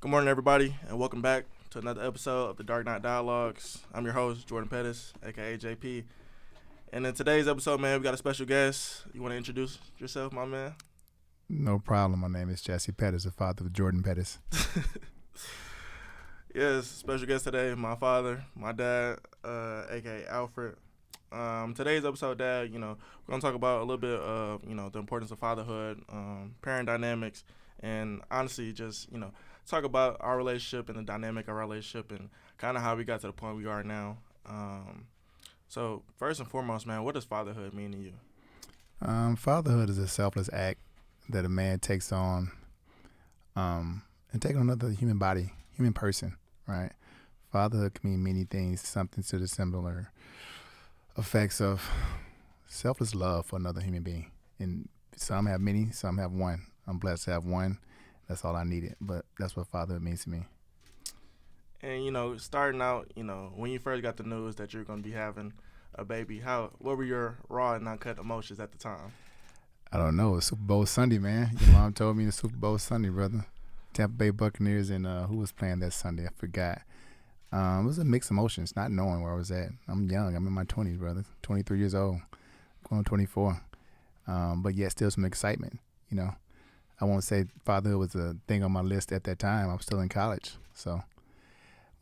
Good morning, everybody, and welcome back to another episode of the Dark Knight Dialogues. I'm your host, Jordan Pettis, aka JP. And in today's episode, man, we got a special guest. You want to introduce yourself, my man? No problem. My name is Jesse Pettis, the father of Jordan Pettis. Yes, special guest today, my father, my dad, aka Alfred. Today's episode, Dad, we're going to talk about a little bit of, the importance of fatherhood, parent dynamics, and honestly, just, talk about our relationship and the dynamic of our relationship and kind of how we got to the point we are now. So first and foremost, man, what does fatherhood mean to you? Fatherhood is a selfless act that a man takes on and take on another human body, human person, right? Fatherhood can mean many things, something to the similar effects of selfless love for another human being. And some have many, some have one. I'm blessed to have one. That's all I needed, but that's what fatherhood means to me. And, starting out, when you first got the news that you're going to be having a baby, what were your raw and uncut emotions at the time? I don't know. It's Super Bowl Sunday, man. Your mom told me it's Super Bowl Sunday, brother. Tampa Bay Buccaneers and who was playing that Sunday? I forgot. It was a mixed emotions, not knowing where I was at. I'm young. I'm in my 20s, brother. 23 years old. Going on 24. But yet still some excitement, I won't say fatherhood was a thing on my list at that time. I was still in college. So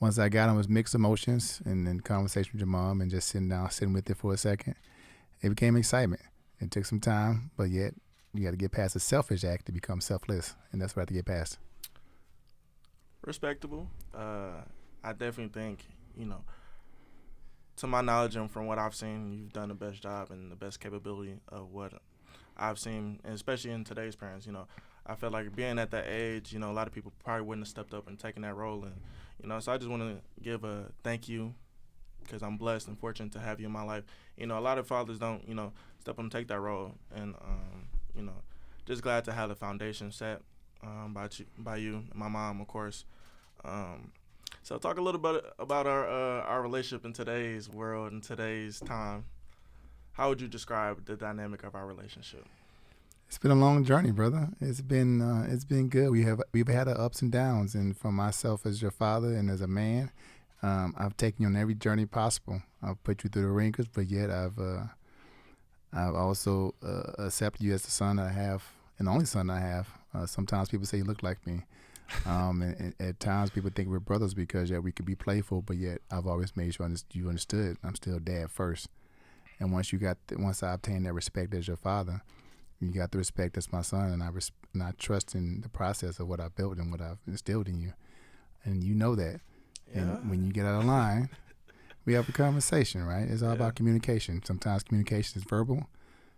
once I got on, it was mixed emotions and then conversation with your mom and just sitting with it for a second. It became excitement. It took some time, but yet you got to get past the selfish act to become selfless, and that's what I have to get past. Respectable. I definitely think, to my knowledge and from what I've seen, you've done the best job and the best capability of what I've seen, and especially in today's parents. I feel like being at that age, a lot of people probably wouldn't have stepped up and taken that role. And, so I just want to give a thank you because I'm blessed and fortunate to have you in my life. A lot of fathers don't, step up and take that role. And, just glad to have the foundation set by you and my mom, of course. So talk a little bit about our relationship in today's world, in today's time. How would you describe the dynamic of our relationship? It's been a long journey, brother. It's been good. We've had our ups and downs, and for myself as your father and as a man, I've taken you on every journey possible. I've put you through the wrinkles, but yet I've also accepted you as the son I have, and the only son I have. Sometimes people say you look like me, and at times people think we're brothers because we could be playful, but yet I've always made sure you understood. I'm still dad first. And once I obtained that respect as your father, you got the respect as my son, and I trust in the process of what I built and what I've instilled in you, and you know that. Yeah. And when you get out of line, we have a conversation, right? It's all about communication. Sometimes communication is verbal,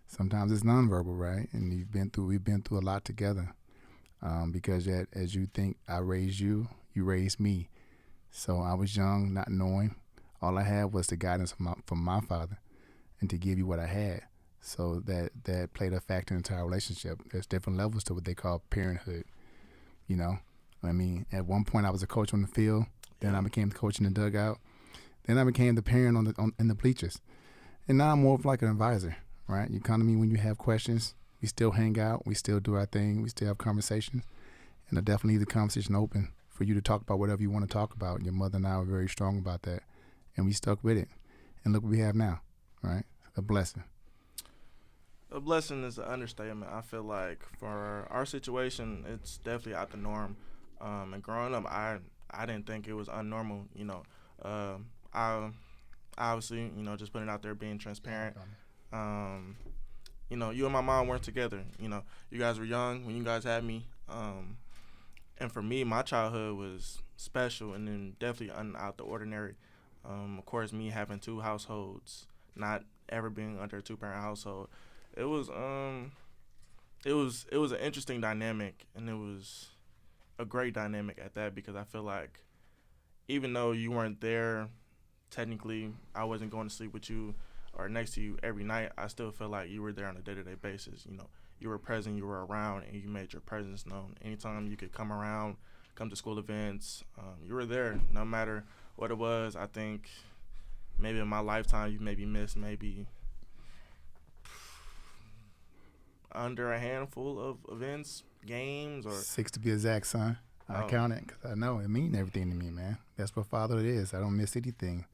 sometimes it's nonverbal, right? And we've been through a lot together, because as you think I raised you, you raised me. So I was young, not knowing. All I had was the guidance from my father, and to give you what I had. So that played a factor into our relationship. There's different levels to what they call parenthood. At one point I was a coach on the field. Then I became the coach in the dugout. Then I became the parent in the bleachers. And now I'm more of like an advisor, right? You come to me when you have questions. We still hang out. We still do our thing. We still have conversations. And I definitely leave the conversation open for you to talk about whatever you want to talk about. Your mother and I were very strong about that. And we stuck with it. And look what we have now, right? A blessing. A blessing is an understatement. I feel like for our situation, it's definitely out the norm. And growing up, I didn't think it was unnormal. I obviously, just putting it out there, being transparent. You and my mom weren't together. You guys were young when you guys had me. And for me, my childhood was special and then definitely out the ordinary. Of course, me having two households, not ever being under a two-parent household. It was an interesting dynamic, and it was a great dynamic at that, because I feel like even though you weren't there, technically I wasn't going to sleep with you or next to you every night, I still feel like you were there on a day-to-day basis. You were present, you were around, and you made your presence known. Anytime you could come around, come to school events, you were there no matter what it was. I think maybe in my lifetime you maybe missed maybe under a handful of events, games, or 6 to be exact, son. I Oh, count it because I know it means everything to me, man. That's what fatherhood is. I don't miss anything.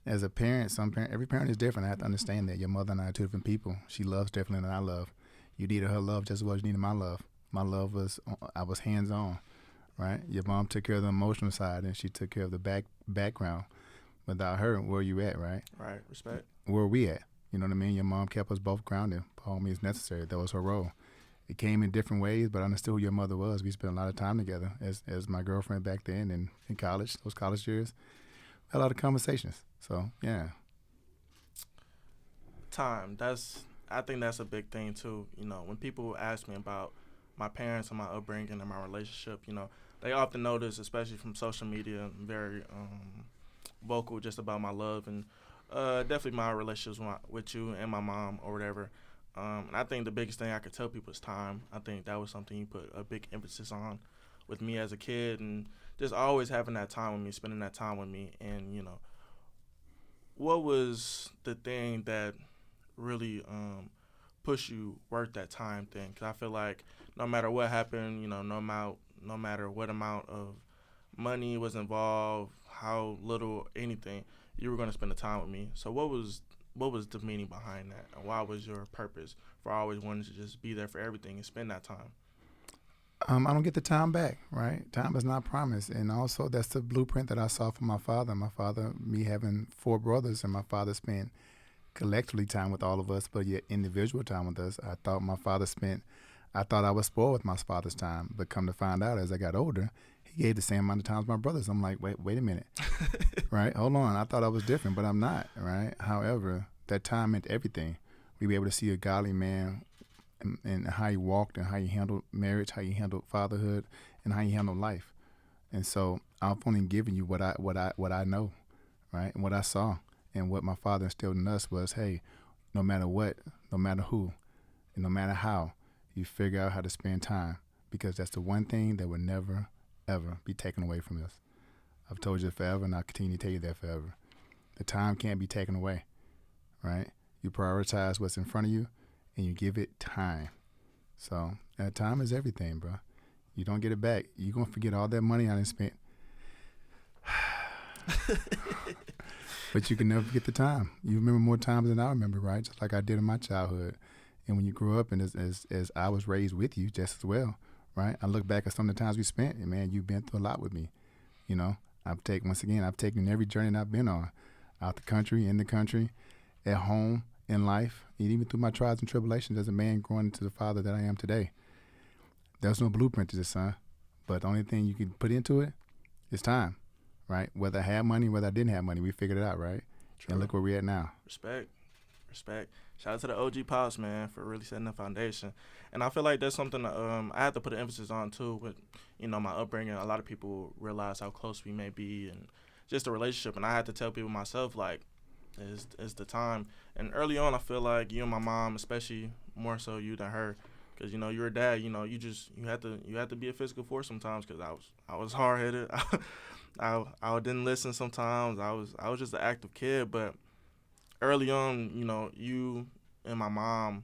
As a parent, every parent is different. I have to understand that. Your mother and I are two different people. She loves differently than I love. You needed her love just as well as you needed my love. My love was, I was hands on, right? Your mom took care of the emotional side and she took care of the background. Without her, where you at, right? right. Respect. Where are we at? You know what I mean? Your mom kept us both grounded by all means necessary. That was her role. It came in different ways, but I understood who your mother was. We spent a lot of time together as my girlfriend back then and in college, those college years. We had a lot of conversations. So, yeah. Time. I think that's a big thing too. You know, when people ask me about my parents and my upbringing and my relationship, you know, they often notice, especially from social media, I'm very vocal just about my love and definitely my relationships with you and my mom or whatever. And I think the biggest thing I could tell people is time. I think that was something you put a big emphasis on with me as a kid, and just always having that time with me, spending that time with me. And you know, what was the thing that really push you worth that time thing? Because I feel like no matter what happened, you know, no matter what amount of money was involved, how little anything, you were going to spend the time with me. So what was the meaning behind that, and why was your purpose for always wanting to just be there for everything and spend that time? I don't get the time back, right? Time is not promised. And also, that's the blueprint that I saw from my father. My father, me having four brothers, and my father spent collectively time with all of us, but yet individual time with us. I thought I was spoiled with my father's time, but come to find out as I got older, he gave the same amount of time as my brothers. I'm like, wait a minute, right? Hold on. I thought I was different, but I'm not, right? However, that time meant everything. We were able to see a godly man and how he walked and how he handled marriage, how he handled fatherhood, and how he handled life. And so I've only given you what I know, right? And what I saw. And what my father instilled in us was, hey, no matter what, no matter who, and no matter how, you figure out how to spend time because that's the one thing that will never, ever be taken away from us. I've told you that forever, and I'll continue to tell you that forever. The time can't be taken away, right? You prioritize what's in front of you, and you give it time. So time is everything, bro. You don't get it back. You're going to forget all that money I done spent. But you can never forget the time. You remember more times than I remember, right? Just like I did in my childhood. And when you grow up and as I was raised with you just as well, right? I look back at some of the times we spent, and man, you've been through a lot with me. You know, I've taken every journey that I've been on, out the country, in the country, at home, in life, and even through my trials and tribulations as a man growing into the father that I am today. There's no blueprint to this, son. But the only thing you can put into it is time. Right? Whether I had money, whether I didn't have money, we figured it out, right? True. And look where we're at now. Respect. Shout out to the OG Pops, man, for really setting the foundation. And I feel like that's something I have to put an emphasis on, too, with, you know, my upbringing. A lot of people realize how close we may be and just the relationship. And I had to tell people myself, like, it's the time. And early on, I feel like you and my mom, especially more so you than her, because you know you're a dad. You know you had to be a physical force sometimes because I was hard headed. I didn't listen sometimes. I was just an active kid. But early on, you know, you and my mom,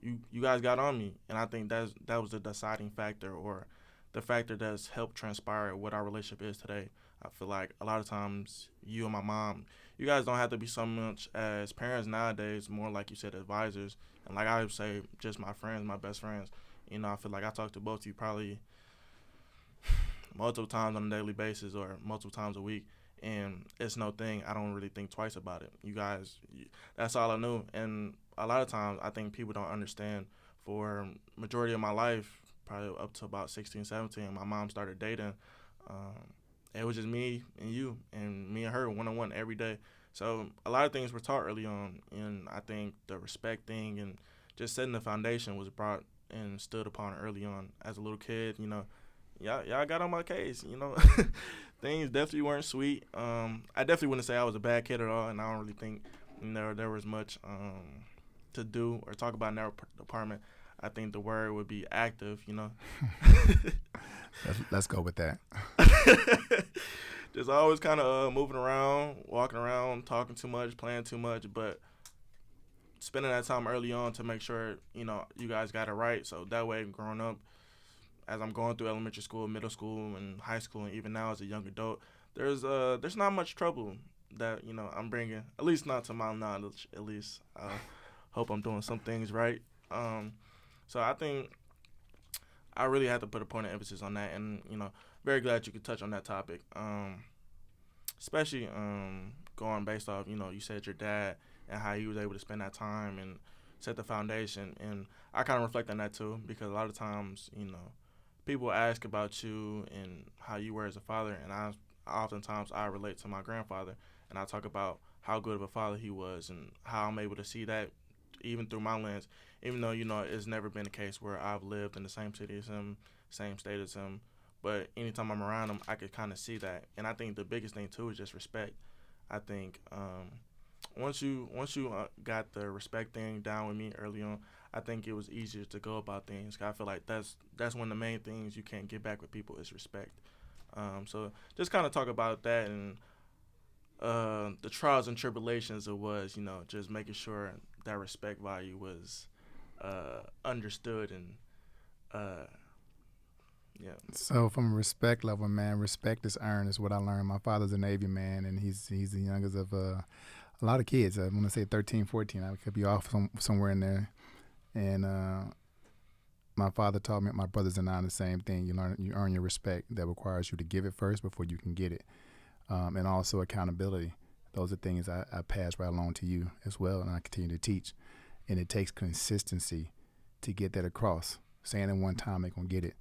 you guys got on me, and I think that was the deciding factor or the factor that's helped transpire what our relationship is today. I feel like a lot of times you and my mom, you guys don't have to be so much as parents nowadays, more like you said, advisors. And like I would say, just my friends, my best friends. You know, I feel like I talk to both of you probably multiple times on a daily basis or multiple times a week. And it's no thing. I don't really think twice about it. You guys, that's all I knew. And a lot of times I think people don't understand for majority of my life, probably up to about 16, 17, my mom started dating. It was just me and you and me and her one-on-one every day. So a lot of things were taught early on. And I think the respect thing and just setting the foundation was brought and stood upon early on. As a little kid, you know, y'all got on my case, you know. Things definitely weren't sweet. I definitely wouldn't say I was a bad kid at all, and I don't really think there was much to do or talk about in that department. I think the word would be active, you know. Let's go with that. Just always kind of moving around, walking around, talking too much, playing too much, but spending that time early on to make sure, you know, you guys got it right. So that way, growing up, as I'm going through elementary school, middle school, and high school, and even now as a young adult, there's not much trouble that I'm bringing. At least not to my knowledge. At least I hope I'm doing some things right. Um, so I think I really had to put a point of emphasis on that, and very glad you could touch on that topic. Especially going based off, you said your dad and how he was able to spend that time and set the foundation. And I kind of reflect on that too, because a lot of times, people ask about you and how you were as a father, and oftentimes I relate to my grandfather, and I talk about how good of a father he was and how I'm able to see that even through my lens, even though, it's never been a case where I've lived in the same city as him, same state as him. But anytime I'm around him, I could kind of see that. And I think the biggest thing, too, is just respect. I think once you got the respect thing down with me early on, I think it was easier to go about things. I feel like that's one of the main things you can't get back with people is respect. So just kind of talk about that and the trials and tribulations it was, just making sure that respect value was understood and yeah. So from a respect level, man, respect is earned is what I learned. My father's a Navy man, and he's the youngest of a lot of kids. I want to say 13, 14. I could be off somewhere in there. And my father taught me, my brothers and I, the same thing. You earn your respect. That requires you to give it first before you can get it. And also accountability. Those are things I pass right along to you as well, and I continue to teach. And it takes consistency to get that across. Saying it one time ain't going to get it.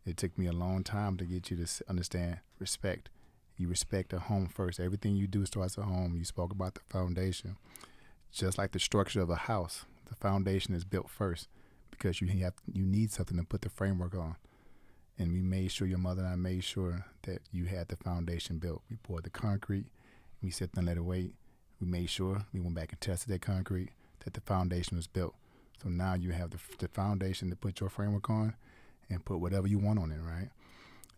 It took me a long time to get you to understand respect. You respect the home first. Everything you do starts at home. You spoke about the foundation. Just like the structure of a house, the foundation is built first because you need something to put the framework on. And we made sure, your mother and I made sure that you had the foundation built. We poured the concrete. We set and let it wait. We made sure, we went back and tested that concrete, that the foundation was built. So now you have the foundation to put your framework on and put whatever you want on it, right?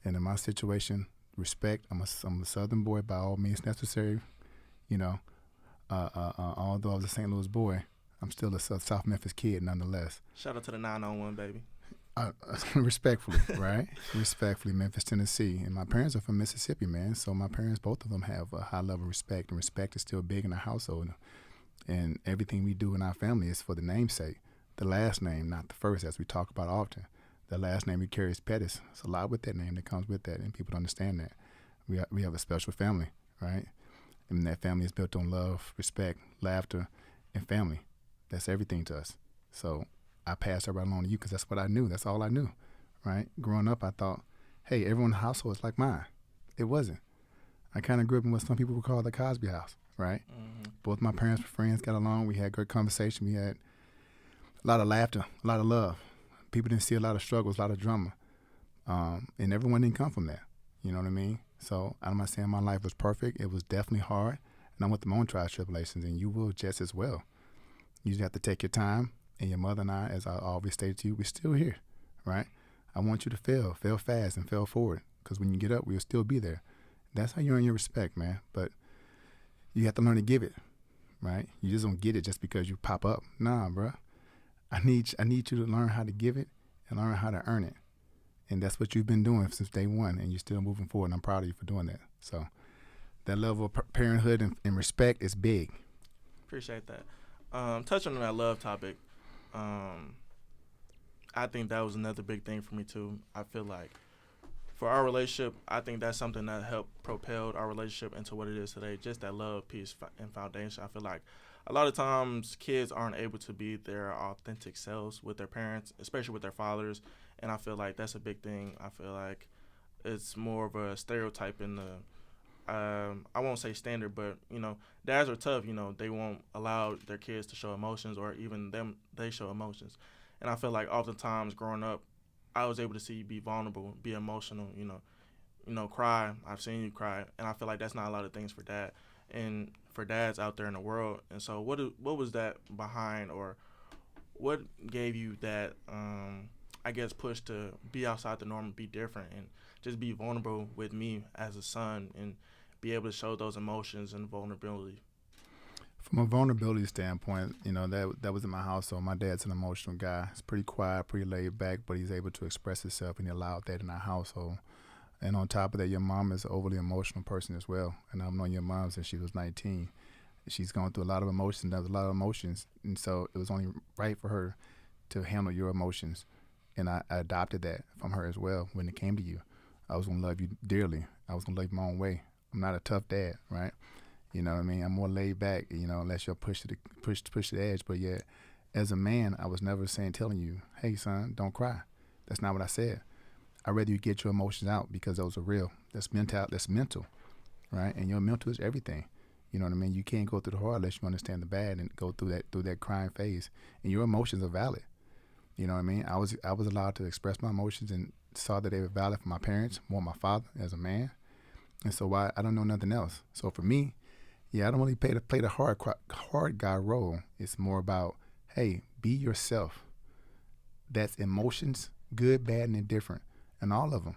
And in my situation, respect. I'm a Southern boy by all means necessary. Although I was a St. Louis boy, I'm still a South Memphis kid nonetheless. Shout out to the 901, baby. Respectfully, right? Respectfully, Memphis, Tennessee. And my parents are from Mississippi, man. So my parents, both of them, have a high level of respect. And respect is still big in the household. And everything we do in our family is for the namesake. The last name, not the first, as we talk about often. The last name we carry is Pettis. It's a lot with that name that comes with that, and people don't understand that. We have a special family, right? And that family is built on love, respect, laughter, and family. That's everything to us. So I passed that right along to you because that's what I knew. That's all I knew, right? Growing up, I thought, hey, everyone in the household is like mine. It wasn't. I kind of grew up in what some people would call the Cosby house, right? Mm-hmm. Both my parents were friends, got along. We had good conversation. We had a lot of laughter, a lot of love. People didn't see a lot of struggles, a lot of drama. And everyone didn't come from that. You know what I mean? So I'm not saying my life was perfect. It was definitely hard. And I went through my own trials, tribulations, and you will just as well. You just have to take your time. And your mother and I, as I always stated to you, we're still here, right? I want you to fail fast and fail forward. Because when you get up, we'll still be there. That's how you earn your respect, man. But you have to learn to give it, right? You just don't get it just because you pop up. Nah, bro. I need you to learn how to give it and learn how to earn it. And that's what you've been doing since day one, and you're still moving forward, and I'm proud of you for doing that. So that level of parenthood and respect is big. Appreciate that. Touching on that love topic, I think that was another big thing for me, too. I feel like for our relationship, I think that's something that helped propel our relationship into what it is today, just that love, peace, and foundation. I feel like a lot of times kids aren't able to be their authentic selves with their parents, especially with their fathers, and I feel like that's a big thing. I feel like it's more of a stereotype in the I won't say standard, but, dads are tough. They won't allow their kids to show emotions, or even they show emotions. And I feel like oftentimes growing up, I was able to see you be vulnerable, be emotional, cry. I've seen you cry, and I feel like that's not a lot of things for dad. And for dads out there in the world. And so what was that behind, or what gave you that, I guess, push to be outside the norm, be different, and just be vulnerable with me as a son and be able to show those emotions and vulnerability? From a vulnerability standpoint, that was in my household. My dad's an emotional guy. He's pretty quiet, pretty laid back, but he's able to express himself, and he allowed that in our household. And on top of that, your mom is an overly emotional person as well. And I've known your mom since she was 19. She's gone through a lot of emotions, does a lot of emotions, and so it was only right for her to handle your emotions. And I adopted that from her as well when it came to you. I was going to love you dearly. I was going to love you my own way. I'm not a tough dad, right? You know what I mean? I'm more laid back, unless you're push the edge. But yet, as a man, I was never telling you, hey, son, don't cry. That's not what I said. I'd rather you get your emotions out because those are real. That's mental, right? And your mental is everything. You know what I mean? You can't go through the hard unless you understand the bad and go through that crying phase. And your emotions are valid. You know what I mean? I was allowed to express my emotions and saw that they were valid for my parents, more my father as a man. And so I don't know nothing else. So for me, I don't really play the hard guy role. It's more about, hey, be yourself. That's emotions, good, bad, and indifferent, and all of them.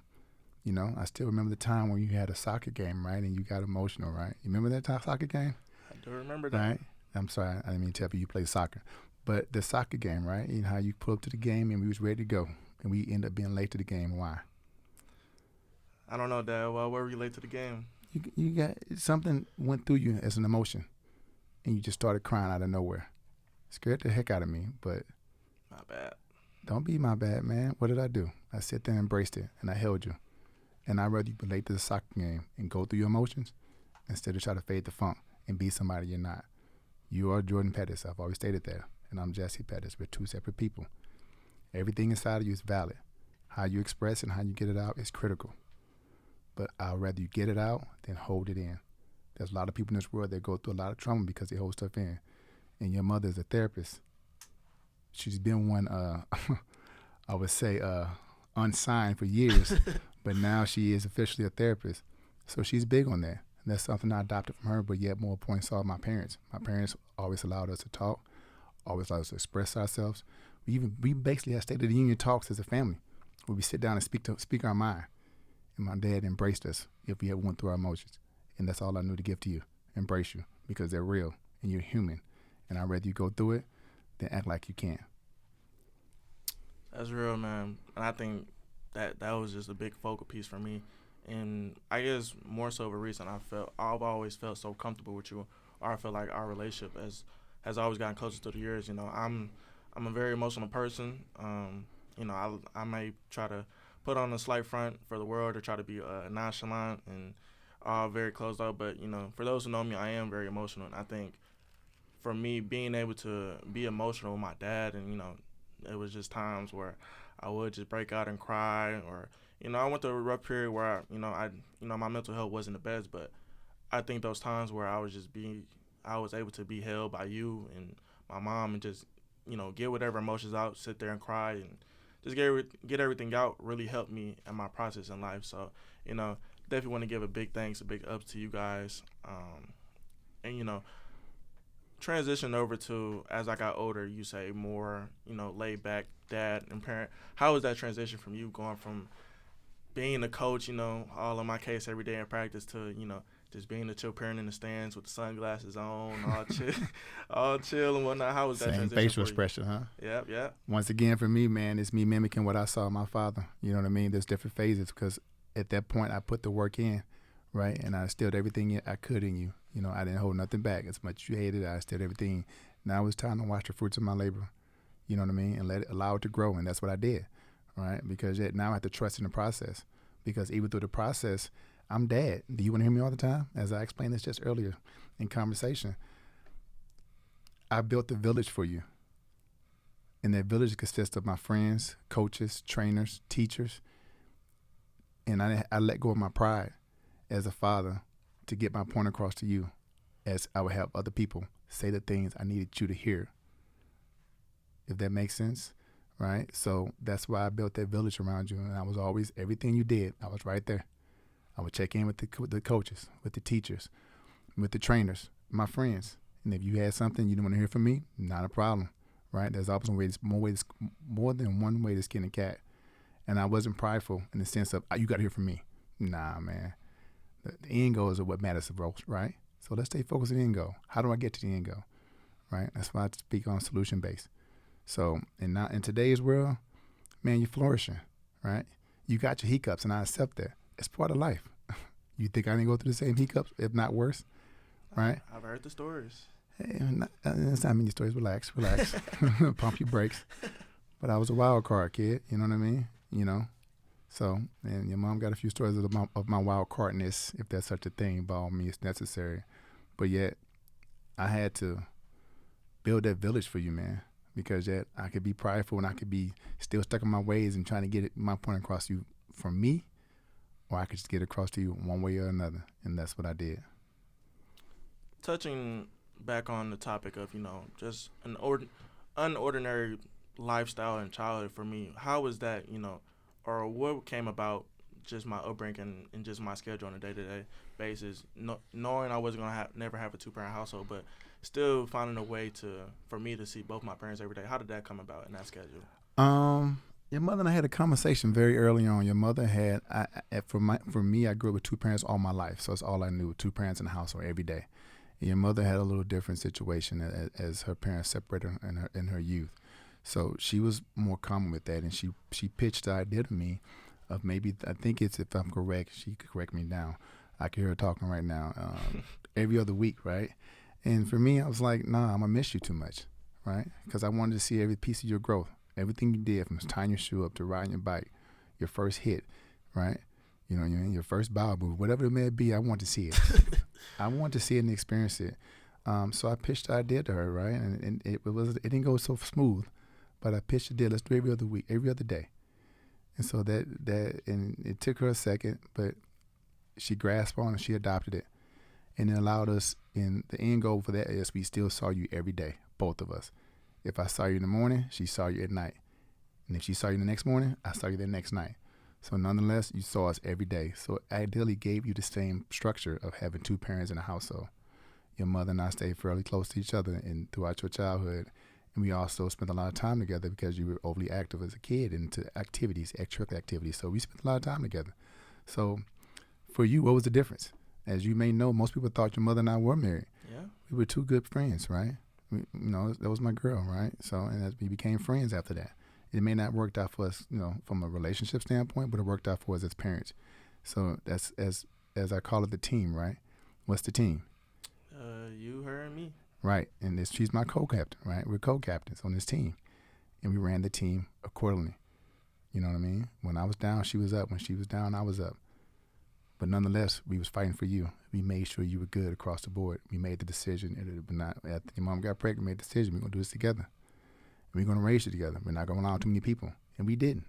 I still remember the time when you had a soccer game, right, and you got emotional, right? You remember that soccer game? I do remember that. Right? I'm sorry, I didn't mean to tell you play soccer. But the soccer game, right, how you pull up to the game and we was ready to go, and we end up being late to the game. Why? I don't know, Dad. Well, were we late to the game? You got something went through you as an emotion, and you just started crying out of nowhere. Scared the heck out of me, but My bad. Don't be my bad, man. What did I do? I sat there and embraced it, and I held you. And I'd rather you be late to the soccer game and go through your emotions instead of try to fade the funk and be somebody you're not. You are Jordan Pettis. I've always stated that. And I'm Jesse Pettis. We're two separate people. Everything inside of you is valid. How you express and how you get it out is critical. But I'd rather you get it out than hold it in. There's a lot of people in this world that go through a lot of trauma because they hold stuff in. And your mother is a therapist. She's been one, I would say, unsigned for years, but now she is officially a therapist. So she's big on that. And that's something I adopted from her, but yet more important saw my parents. My parents always allowed us to talk, always allowed us to express ourselves. We basically had State of the Union talks as a family, where we sit down and speak our mind. And my dad embraced us if we ever went through our emotions. And that's all I knew to give to you, embrace you, because they're real and you're human. And I'd rather you go through it than act like you can. That's real, man. And I think that was just a big focal piece for me. And I guess more so of a reason I've always felt so comfortable with you, or I feel like our relationship has always gotten closer through the years. I'm a very emotional person. I may try to put on a slight front for the world or try to be nonchalant and all very closed up. But for those who know me, I am very emotional, and I think for me being able to be emotional with my dad, and it was just times where I would just break out and cry, or I went through a rough period where my mental health wasn't the best, but I think those times where I was able to be held by you and my mom and just get whatever emotions out, sit there and cry and just get everything out really helped me in my process in life. So definitely want to give a big thanks, a big ups to you guys, and transition over to, as I got older, you say more, laid back dad and parent. How was that transition from you going from being a coach, all in my case every day in practice, to, just being a chill parent in the stands with the sunglasses on, all chill and whatnot? How was that transition? Same facial expression, huh? Yep. Once again, for me, man, it's me mimicking what I saw in my father. You know what I mean? There's different phases because at that point I put the work in, right? And I instilled everything I could in you. I didn't hold nothing back. As much as you hated it, I instilled everything. Now it's time to watch the fruits of my labor. You know what I mean? And allow it to grow. And that's what I did, right? Because now I have to trust in the process. Because even through the process, I'm dad. Do you want to hear me all the time? As I explained this just earlier in conversation, I built a village for you. And that village consists of my friends, coaches, trainers, teachers. And I let go of my pride as a father to get my point across to you, as I would have other people say the things I needed you to hear. If that makes sense, right? So that's why I built that village around you, and I was always, everything you did, I was right there. I would check in with the coaches, with the teachers, with the trainers, my friends. And if you had something you didn't want to hear from me, not a problem, right? There's always more than one way to skin a cat. And I wasn't prideful in the sense of, you got to hear from me. Nah, man. The end goal is what matters the most, right? So let's stay focused on the end goal. How do I get to the end goal? Right? That's why I speak on solution based. So, and now in today's world, man, you're flourishing, right? You got your hiccups, and I accept that. It's part of life. You think I didn't go through the same hiccups, if not worse, right? I've heard the stories. Hey, it's not many stories. Relax. Pump your brakes. But I was a wild card kid. You know what I mean? You know. So, and your mom got a few stories of my wild cardness, if that's such a thing. By all means, necessary. But yet, I had to build that village for you, man. Because yet I could be prideful and I could be still stuck in my ways and trying to get my point across to you from me, or I could just get across to you one way or another. And that's what I did. Touching back on the topic of, just an unordinary lifestyle in childhood for me, how was that, or what came about just my upbringing and just my schedule on a day-to-day basis, knowing I wasn't going to never have a two-parent household, but still finding a way for me to see both my parents every day. How did that come about in that schedule? Your mother and I had a conversation very early on. Your mother had, for me, I grew up with two parents all my life, so it's all I knew, two parents in the household every day. And your mother had a little different situation as her parents separated in her youth. So she was more common with that, and she pitched the idea to me of maybe, I think it's, if I'm correct, she could correct me now. I can hear her talking right now, every other week, right? And for me, I was like, nah, I'm going to miss you too much, right? Because I wanted to see every piece of your growth, everything you did, from tying your shoe up to riding your bike, your first hit, right? Your first bow move, whatever it may be, I want to see it. I want to see it and experience it. So I pitched the idea to her, right? And it didn't go so smooth, but I pitched the deal. Let's do every other week, every other day. And so and it took her a second, but she grasped on it, she adopted it. And it allowed us, in the end goal for that is we still saw you every day, both of us. If I saw you in the morning, she saw you at night. And if she saw you the next morning, I saw you the next night. So nonetheless, you saw us every day. So it ideally gave you the same structure of having two parents in a household. Your mother and I stayed fairly close to each other throughout your childhood. And we also spent a lot of time together because you were overly active as a kid into activities, extracurricular activities. So we spent a lot of time together. So for you, what was the difference? As you may know, most people thought your mother and I were married. Yeah. We were two good friends, right? That was my girl, right? So, and as we became friends after that. It may not have worked out for us, from a relationship standpoint, but it worked out for us as parents. So that's, as I call it, the team, right? What's the team? You, her, and me. Right. And she's my co-captain, right? We're co-captains on this team. And we ran the team accordingly. You know what I mean? When I was down, she was up. When she was down, I was up. But nonetheless, we was fighting for you. We made sure you were good across the board. We made the decision. After your mom got pregnant, we made the decision. We're going to do this together. We're going to raise you together. We're not going to allow too many people. And we didn't,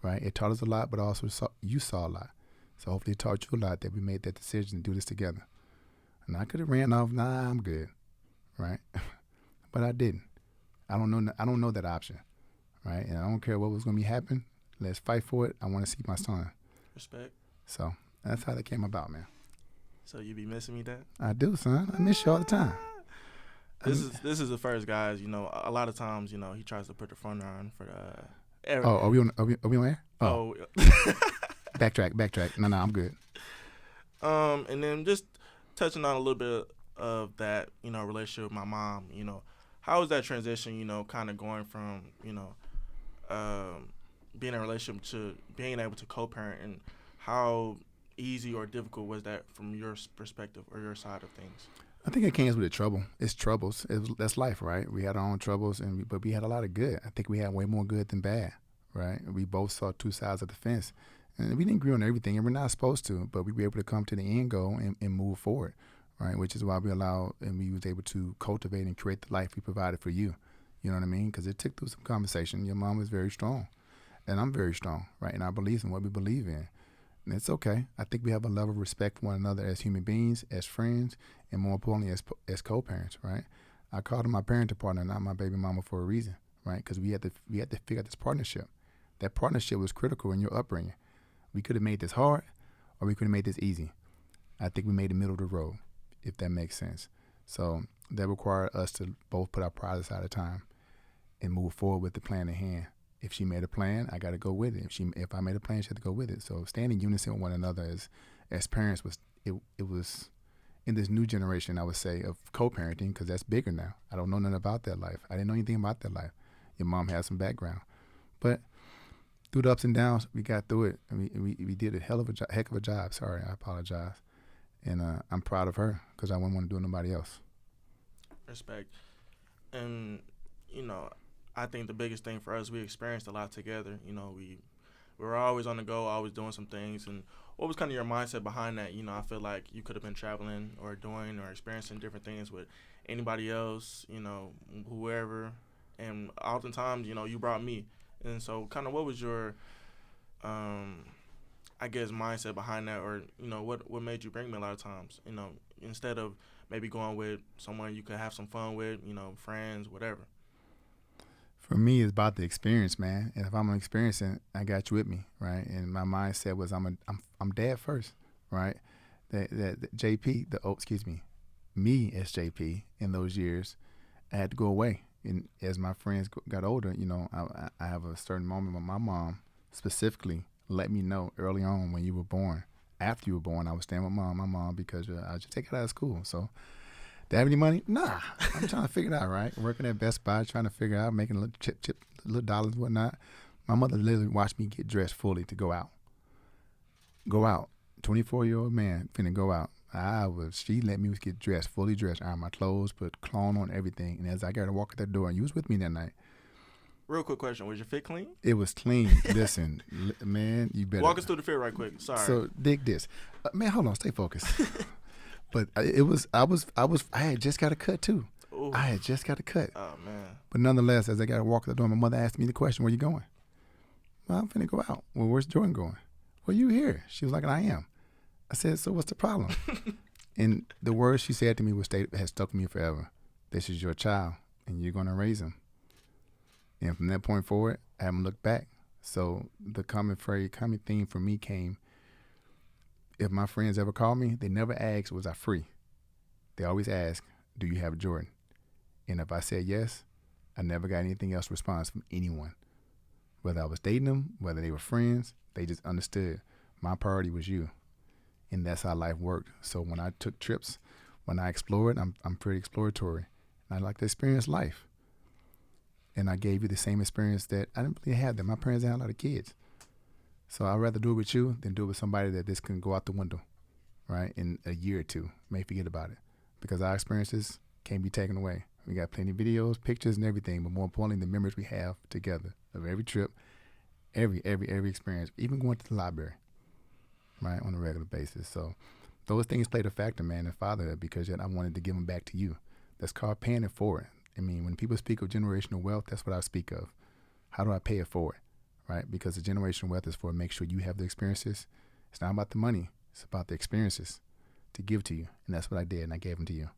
right? It taught us a lot, but also you saw a lot. So hopefully it taught you a lot that we made that decision to do this together. And I could have ran off, nah, I'm good, right? But I didn't. I don't know that option, right? And I don't care what was going to be happening. Let's fight for it. I want to see my son. Respect. So that's how that came about, man. So you be missing me, Dad? I do, son. I miss you all the time. This is the first, guys. A lot of times, he tries to put the front on for the. Are we on air? Oh. Backtrack. No, I'm good. And then just touching on a little bit of that, relationship with my mom. How was that transition? Kind of going from being in a relationship to being able to co-parent, and how easy or difficult was that from your perspective or your side of things? I think it came with the trouble. It's troubles. That's life, right? We had our own troubles, but we had a lot of good. I think we had way more good than bad, right? We both saw two sides of the fence. And we didn't agree on everything, and we're not supposed to, but we were able to come to the end goal and move forward, right? Which is why we allowed and we was able to cultivate and create the life we provided for you. You know what I mean? Because it took through some conversation. Your mom was very strong, and I'm very strong, right? And I believe in what we believe in. And it's okay. I think we have a level of respect for one another as human beings, as friends, and more importantly, as co-parents, right? I called her my parenting partner, not my baby mama, for a reason, right? Because we had to figure out this partnership. That partnership was critical in your upbringing. We could have made this hard, or we could have made this easy. I think we made the middle of the road, if that makes sense. So that required us to both put our pride aside at time and move forward with the plan at hand. If she made a plan, I got to go with it. If I made a plan, she had to go with it. So staying in unison with one another as parents was in this new generation, I would say, of co-parenting, because that's bigger now. I don't know nothing about that life. I didn't know anything about that life. Your mom has some background, but through the ups and downs, we got through it, and we did a heck of a job. Sorry, I apologize, and I'm proud of her because I wouldn't want to do it to nobody else. Respect. And, you know, I think the biggest thing for us, we experienced a lot together. You know, we were always on the go, always doing some things. And what was kind of your mindset behind that? You know, I feel like you could have been traveling or doing or experiencing different things with anybody else, you know, whoever. And oftentimes, you know, you brought me. And so kind of what was your, I guess, mindset behind that, or, you know, what made you bring me a lot of times, you know, instead of maybe going with someone you could have some fun with, you know, friends, whatever. For me, it's about the experience, man. And if I'm experiencing, I got you with me, right? And my mindset was I'm dad first, right? That JP, excuse me, me as JP in those years, I had to go away. And as my friends got older, you know, I have a certain moment when my mom specifically let me know early on when you were born. After you were born, I was staying with my mom, because I was just taking it out of school. So, do I have any money? Nah. I'm trying to figure it out, right? Working at Best Buy, trying to figure out, making a little little dollars and whatnot. My mother literally watched me get dressed fully to go out. Go out. 24-year-old man finna go out. She let me get dressed, fully dressed, iron my clothes, put cologne on, everything. And as I got to walk out that door, and you was with me that night. Real quick question: was your fit clean? It was clean. Listen, man, you better walk us through the fit right quick. Sorry. So dig this, man. Hold on, stay focused. But I had just got a cut too. Ooh. I had just got a cut. Oh man. But nonetheless, as I got to walk out the door, my mother asked me the question, "Where you going?" Well, I'm finna go out. Well, where's Jordan going? Well, you here? She was like, I am. I said, so what's the problem? And the words she said to me has stuck with me forever. This is your child, and you're gonna raise him. And from that point forward, I haven't looked back. So the common theme for me came, if my friends ever call me, they never ask, was I free? They always ask, do you have Jordan? And if I said yes, I never got anything else response from anyone. Whether I was dating them, whether they were friends, they just understood my priority was you. And that's how life worked. So when I took trips, when I explored, I'm pretty exploratory. And I like to experience life. And I gave you the same experience that I didn't really have that. My parents had a lot of kids. So I'd rather do it with you than do it with somebody that this can go out the window, right? In a year or two, may forget about it. Because our experiences can't be taken away. We got plenty of videos, pictures, and everything, but more importantly, the memories we have together of every trip, every experience, even going to the library, right, on a regular basis. So those things played a factor, man, in fatherhood, because yet I wanted to give them back to you. That's called paying it forward. I mean, when people speak of generational wealth, that's what I speak of. How do I pay it forward, right? Because the generational wealth is for make sure you have the experiences. It's not about the money. It's about the experiences to give to you. And that's what I did, and I gave them to you.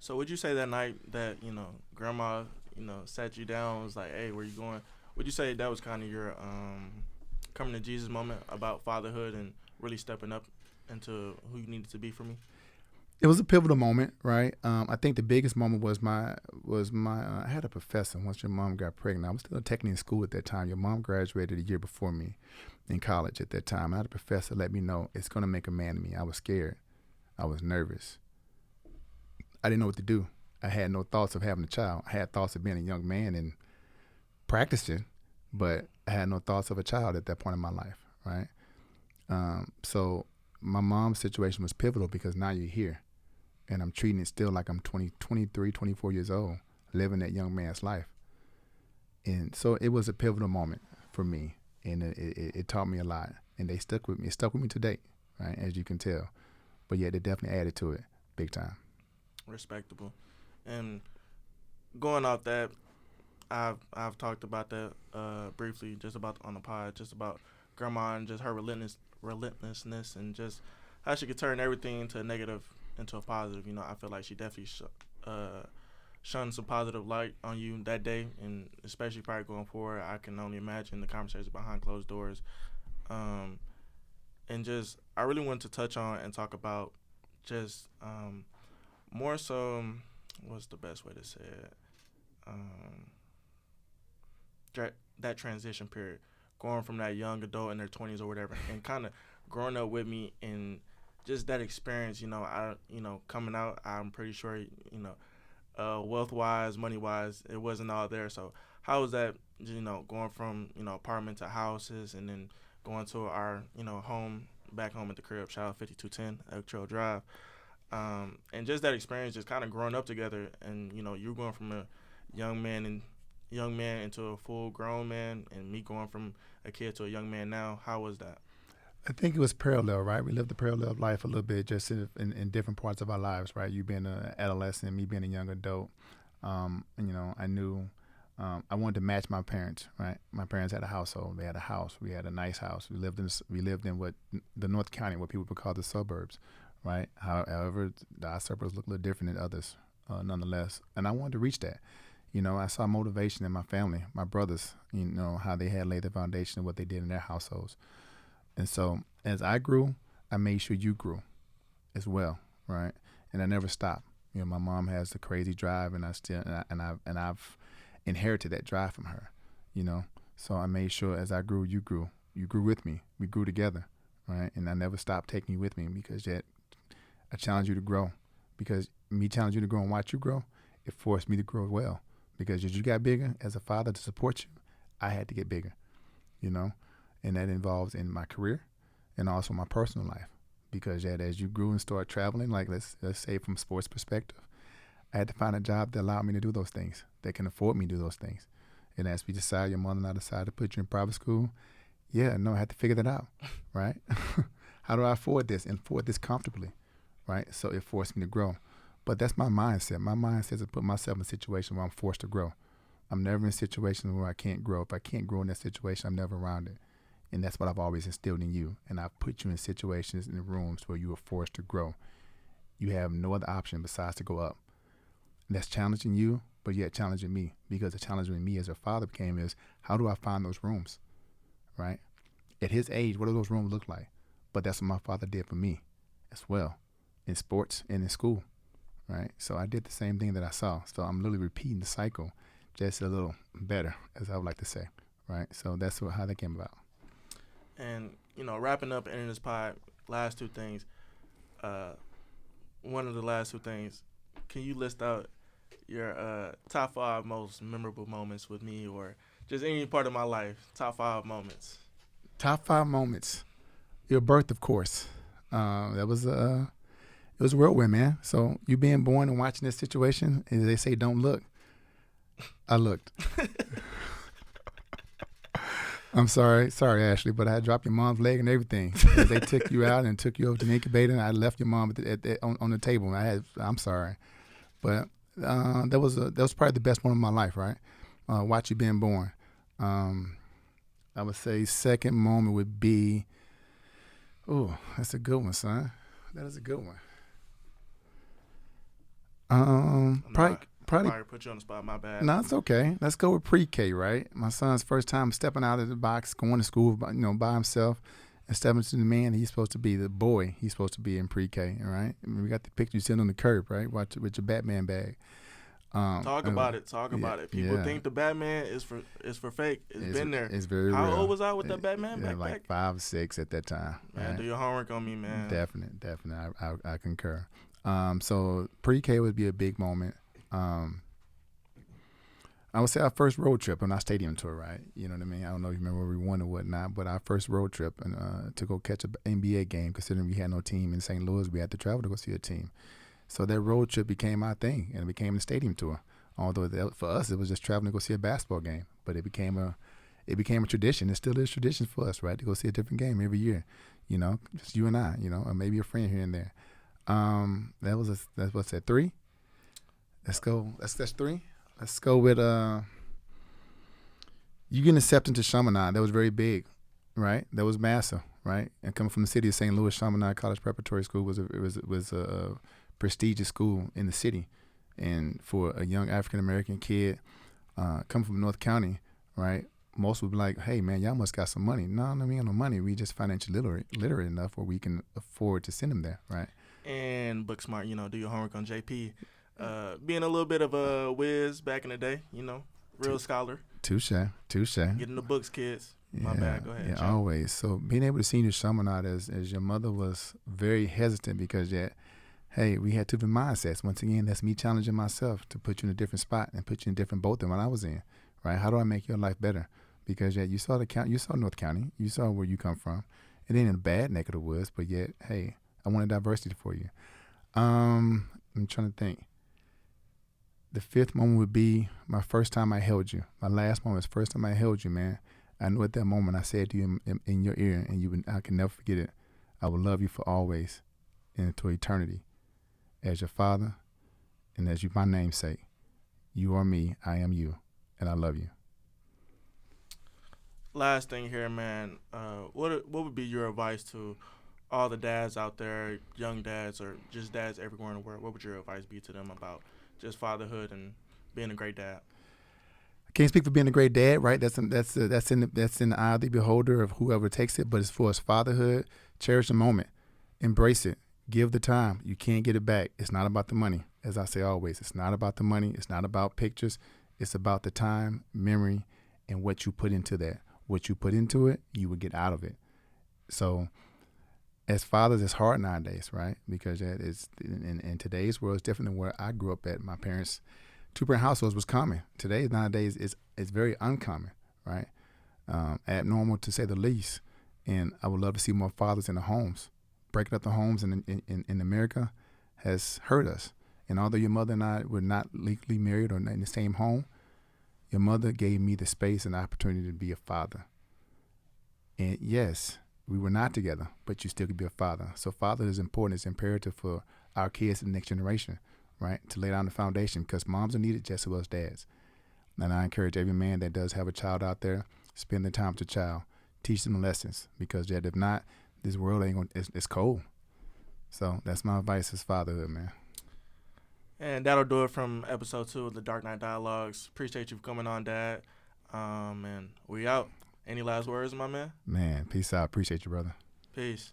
So would you say that night that, you know, grandma, you know, sat you down, was like, hey, where you going? Would you say that was kind of your coming to Jesus moment about fatherhood and really stepping up into who you needed to be for me? It was a pivotal moment, right? I think the biggest moment was my I had a professor once your mom got pregnant. I was still technically in school at that time. Your mom graduated a year before me in college at that time. I had a professor let me know it's going to make a man of me. I was scared. I was nervous. I didn't know what to do. I had no thoughts of having a child. I had thoughts of being a young man and practicing, but I had no thoughts of a child at that point in my life, right? So my mom's situation was pivotal because now you're here. And I'm treating it still like I'm 23, 24 years old, living that young man's life. And so it was a pivotal moment for me, and it taught me a lot. And they stuck with me. It stuck with me to date, right, as you can tell. But yet it definitely added to it big time. Respectable. And going off that, I've talked about that briefly, just about on the pod, just about grandma and just her relentlessness and just how she could turn everything into a negative into a positive. You know, I feel like she definitely shone some positive light on you that day, and especially probably going forward. I can only imagine the conversations behind closed doors. And just, I really wanted to touch on and talk about just more so, what's the best way to say it? That transition period, going from that young adult in their 20s or whatever, and kind of growing up with me and just that experience, coming out, I'm pretty sure, wealth wise, money wise, it wasn't all there. So how was that, going from, apartment to houses and then going to our, home, back home at the crib, shout out 5210 Elk Trail Drive. And just that experience, just kind of growing up together, and you're going from a young man into a full grown man, and me going from a kid to a young man now. How was that? I think it was parallel, right? We lived the parallel life a little bit, just in different parts of our lives, right? You being an adolescent, me being a young adult. I knew I wanted to match my parents, right? My parents had a household. They had a house. We had a nice house. We lived in what the North County, what people would call the suburbs, right? However, our suburbs look a little different than others, nonetheless. And I wanted to reach that. I saw motivation in my family, my brothers, how they had laid the foundation of what they did in their households. And so as I grew, I made sure you grew as well, right? And I never stopped. My mom has the crazy drive, and I've inherited that drive from her, So I made sure as I grew, you grew. You grew with me. We grew together, right? And I never stopped taking you with me, because yet I challenge you to grow. Because me challenge you to grow and watch you grow, it forced me to grow well. Because as you got bigger, as a father to support you, I had to get bigger, And that involves in my career and also my personal life. Because as you grew and started traveling, like let's say from sports perspective, I had to find a job that allowed me to do those things, that can afford me to do those things. And as we decide, your mother and I decided to put you in private school, I had to figure that out, right? How do I afford this and afford this comfortably, right? So it forced me to grow. But that's my mindset. My mindset is to put myself in a situation where I'm forced to grow. I'm never in situations where I can't grow. If I can't grow in that situation, I'm never around it. And that's what I've always instilled in you. And I've put you in situations, in rooms where you are forced to grow. You have no other option besides to go up. And that's challenging you, but yet challenging me. Because the challenge with me as a father became is, how do I find those rooms, right? At his age, what do those rooms look like? But that's what my father did for me as well, in sports and in school, right? So I did the same thing that I saw. So I'm literally repeating the cycle, just a little better, as I would like to say, right? So that's how that came about. And, wrapping up ending this pod, last two things. One of the last two things, can you list out your top 5 most memorable moments with me, or just any part of my life? Top 5 moments. Top 5 moments. Your birth, of course. It was a whirlwind, man. So you being born and watching this situation, as they say, don't look. I looked. I'm sorry, Ashley, but I dropped your mom's leg and everything. They took you out and took you over to the incubator, and I left your mom on the table. I'm sorry, but that was probably the best one of my life, right? Watch you being born. I would say second moment would be, that's a good one, son. That is a good one. Probably put you on the spot. My bad. No, it's okay. Let's go with pre-K, right? My son's first time stepping out of the box, going to school, by himself, and stepping to the man he's supposed to be, the boy he's supposed to be in pre-K, all right? I mean, we got the picture you sitting on the curb, right? With your Batman bag. Talk about it. People think the Batman is for fake. It's been there. It's very How real. old was I with that Batman backpack? Like 5 or 6 at that time. Man, right? Do your homework on me, man. Definitely. I concur. So pre-K would be a big moment. I would say our first road trip on our stadium tour, right? You know what I mean? I don't know if you remember where we won or whatnot, but our first road trip to go catch an NBA game, considering we had no team in St. Louis, we had to travel to go see a team. So that road trip became our thing, and it became the stadium tour. Although for us, it was just traveling to go see a basketball game, but it became a tradition. It still is tradition for us, right? To go see a different game every year, just you and I, or maybe a friend here and there. That's what's that, 3? Let's go. That's 3. Let's go with you getting accepted to Chaminade. That was very big, right? That was massive, right? And coming from the city of St. Louis, Chaminade College Preparatory School was a prestigious school in the city, and for a young African American kid coming from North County, right? Most would be like, "Hey, man, y'all must got some money." No, we ain't no money. We just financially literate enough where we can afford to send them there, right? And book smart, do your homework on JP. Being a little bit of a whiz back in the day, real scholar. Touche. Getting the books, kids. My bad. Go ahead. Yeah, Champ. always. So being able to see you someone out as your mother was very hesitant because yet, hey, we had two different mindsets. Once again, that's me challenging myself to put you in a different spot and put you in a different boat than what I was in. Right? How do I make your life better? Because yet you saw you saw North County, you saw where you come from. It ain't in a bad neck of the woods, but yet, hey, I wanted diversity for you. I'm trying to think. The fifth moment would be my first time I held you. My last moment is the first time I held you, man. I knew at that moment I said to you in your ear, and I can never forget it. I will love you for always and into eternity. As your father and as you my namesake. You are me, I am you, and I love you. Last thing here, man. What would be your advice to all the dads out there, young dads or just dads everywhere in the world? What would your advice be to them about just fatherhood and being a great dad? I can't speak for being a great dad, right? That's in the eye of the beholder of whoever takes it. But as far as fatherhood, cherish the moment, embrace it, give the time. You can't get it back. It's not about the money, as I say always. It's not about the money. It's not about pictures. It's about the time, memory, and what you put into that. What you put into it, you will get out of it. So, as fathers, it's hard nowadays, right? Because that is in today's world, it's different than where I grew up at. My parents. Two-parent households was common. Nowadays, it's very uncommon, right? Abnormal to say the least. And I would love to see more fathers in the homes. Breaking up the homes in America has hurt us. And although your mother and I were not legally married or in the same home, your mother gave me the space and opportunity to be a father. And yes, we were not together, but you still could be a father. So fatherhood is important. It's imperative for our kids and the next generation. Right, to lay down the foundation because moms are needed just as well as dads. And I encourage every man that does have a child out there, spend the time with the child, teach them the lessons because if not, this world ain't gonna, it's cold. So that's my advice as fatherhood, man. And that'll do it from episode 2 of the Dark Knight Dialogues. Appreciate you for coming on, Dad. And we out. Any last words, my man? Man, peace out. Appreciate you, brother. Peace.